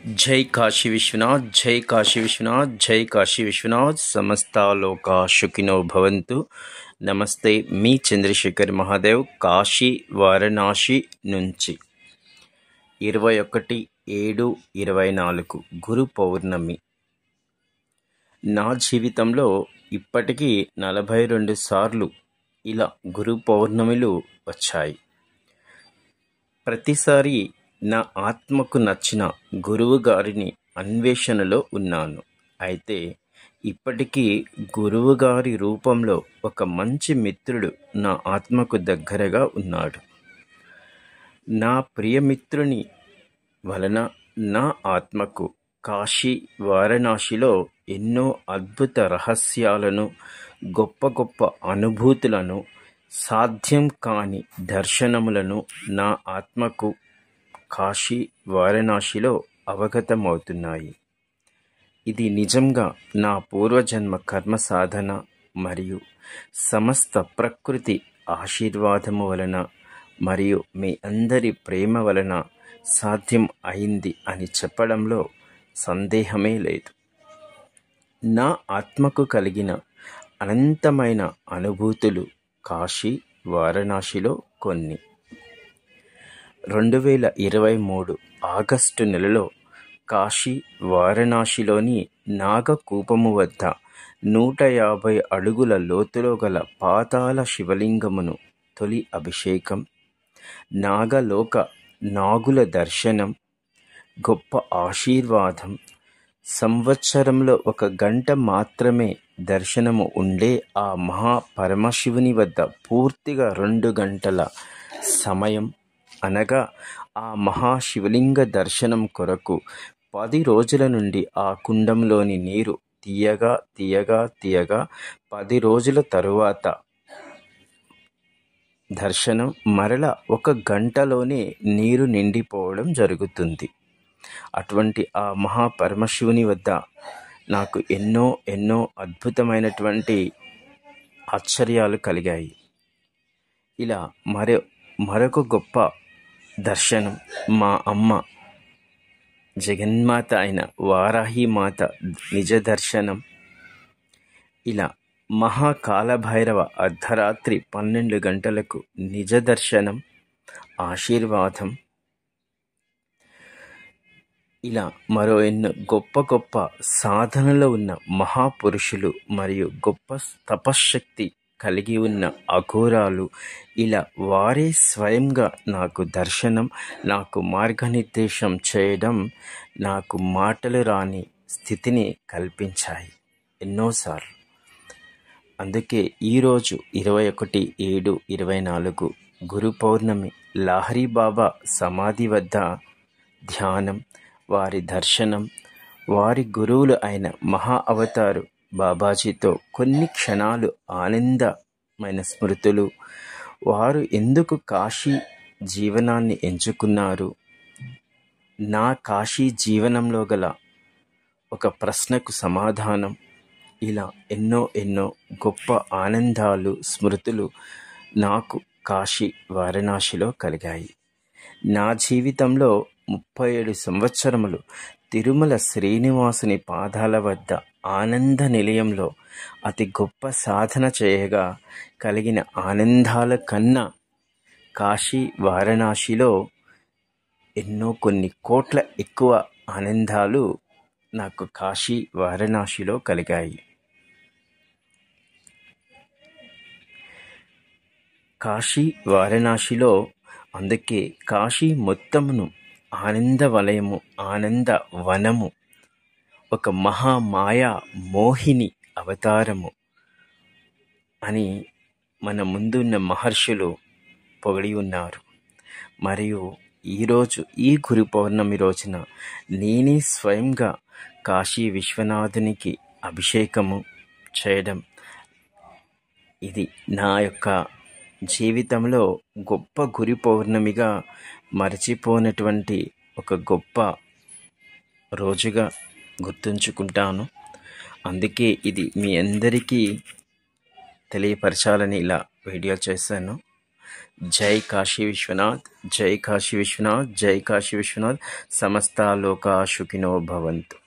जय काशी विश्वनाथ, जय काशी विश्वनाथ, जय काशी विश्वनाथ. సమస్తాలోకా సుఖినో భవంతు. నమస్తే, మీ చంద్రశేఖర్ మహాదేవ్, కాశీ వారణాసి నుంచి. 21/7/24 గురు పౌర్ణమి. నా జీవితంలో ఇప్పటికీ 42 సార్లు ఇలా గురు పౌర్ణమిలు వచ్చాయి. ప్రతిసారి నా ఆత్మకు నచ్చిన గురువు గారిని అన్వేషణలో ఉన్నాను. అయితే ఇప్పటికీ గురువు గారి రూపంలో ఒక మంచి మిత్రుడు నా ఆత్మకు దగ్గరగా ఉన్నాడు. నా ప్రియమిత్రుని వలన నా ఆత్మకు కాశీ వారణాసిలో ఎన్నో అద్భుత రహస్యాలను, గొప్ప గొప్ప అనుభూతులను, సాధ్యం కాని దర్శనములను నా ఆత్మకు కాశీ వారణాసిలో అవగతమవుతున్నాయి. ఇది నిజంగా నా పూర్వజన్మ కర్మ సాధన మరియు సమస్త ప్రకృతి ఆశీర్వాదము వలన మరియు మీ అందరి ప్రేమ వలన సాధ్యం అయింది అని చెప్పడంలో సందేహమే లేదు. నా ఆత్మకు కలిగిన అనంతమైన అనుభూతులు కాశీ వారణాసిలో కొన్ని. 2023 ఆగస్టు నెలలో కాశీ వారణాసిలోని నాగకూపము వద్ద 150 అడుగుల లోతులో గల పాతాళ శివలింగమును తొలి అభిషేకం, నాగలోక నాగుల దర్శనం, గొప్ప ఆశీర్వాదం, సంవత్సరంలో 1 గంట మాత్రమే దర్శనము ఉండే ఆ మహాపరమశివుని వద్ద పూర్తిగా 2 గంటల సమయం, అనగా ఆ మహాశివలింగ దర్శనం కొరకు 10 రోజుల నుండి ఆ కుండంలోని నీరు తీయగా 10 రోజుల తరువాత దర్శనం మరల 1 గంటలోనే నీరు నిండిపోవడం జరుగుతుంది. అటువంటి ఆ మహాపరమశివుని వద్ద నాకు ఎన్నో అద్భుతమైనటువంటి ఆశ్చర్యాలు కలిగాయి. ఇలా మరొక గొప్ప దర్శనం మా అమ్మ జగన్మాత అయిన వారాహిమాత నిజ దర్శనం. ఇలా మహాకాలభైరవ అర్ధరాత్రి 12 గంటలకు నిజ దర్శనం, ఆశీర్వాదం. ఇలా మరో ఎన్నో గొప్ప సాధనలో ఉన్న మహాపురుషులు మరియు గొప్ప తపశ్శక్తి కలిగి ఉన్న అఘోరాలు, ఇలా వారే స్వయంగా నాకు దర్శనం, నాకు మార్గనిర్దేశం చేయడం నాకు మాటలు రాని స్థితిని కల్పించాయి ఎన్నోసార్లు. అందుకే ఈరోజు 21/7/24 గురు పౌర్ణమి లాహరి బాబా సమాధి వద్ద ధ్యానం, వారి దర్శనం, వారి గురువులు అయిన మహా అవతారు బాబాజీతో కొన్ని క్షణాలు ఆనందమైన స్మృతులు, వారు ఎందుకు కాశీ జీవనాన్ని ఎంచుకున్నారు, నా కాశీ జీవనంలో గల ఒక ప్రశ్నకు సమాధానం, ఇలా ఎన్నో గొప్ప ఆనందాలు, స్మృతులు నాకు కాశీ వారణాసిలో కలిగాయి. నా జీవితంలో 37 సంవత్సరములు తిరుమల శ్రీనివాసుని పాదాల వద్ద ఆనంద నిలయంలో అతి గొప్ప సాధన చేయగా కలిగిన ఆనందాల కన్నా కాశీ వారణాసిలో కొన్ని కోట్ల ఎక్కువ ఆనందాలు నాకు కాశీ వారణాసిలో కలిగాయి. కాశీ వారణాసిలో అందుకే కాశీ మొత్తమును ఆనంద వలయము, ఆనంద వనము, ఒక మహామాయా మోహిని అవతారము అని మన ముందున్న మహర్షులు పొగిడి ఉన్నారు. మరియు ఈరోజు ఈ గురు పౌర్ణమి రోజున నేనే స్వయంగా కాశీ విశ్వనాథునికి అభిషేకము చేయడం, ఇది నా యొక్క జీవితంలో గొప్ప గురు పౌర్ణమిగా మరచిపోనటువంటి ఒక గొప్ప రోజుగా గుర్తుంచుకుంటాను. అందుకే ఇది మీ అందరికీ తెలియపరచాలని ఇలా వీడియో చేశాను. జై కాశీ విశ్వనాథ్, జై కాశీ విశ్వనాథ్, జై కాశీ విశ్వనాథ్. సమస్త లోకా సుఖినో భవంతు.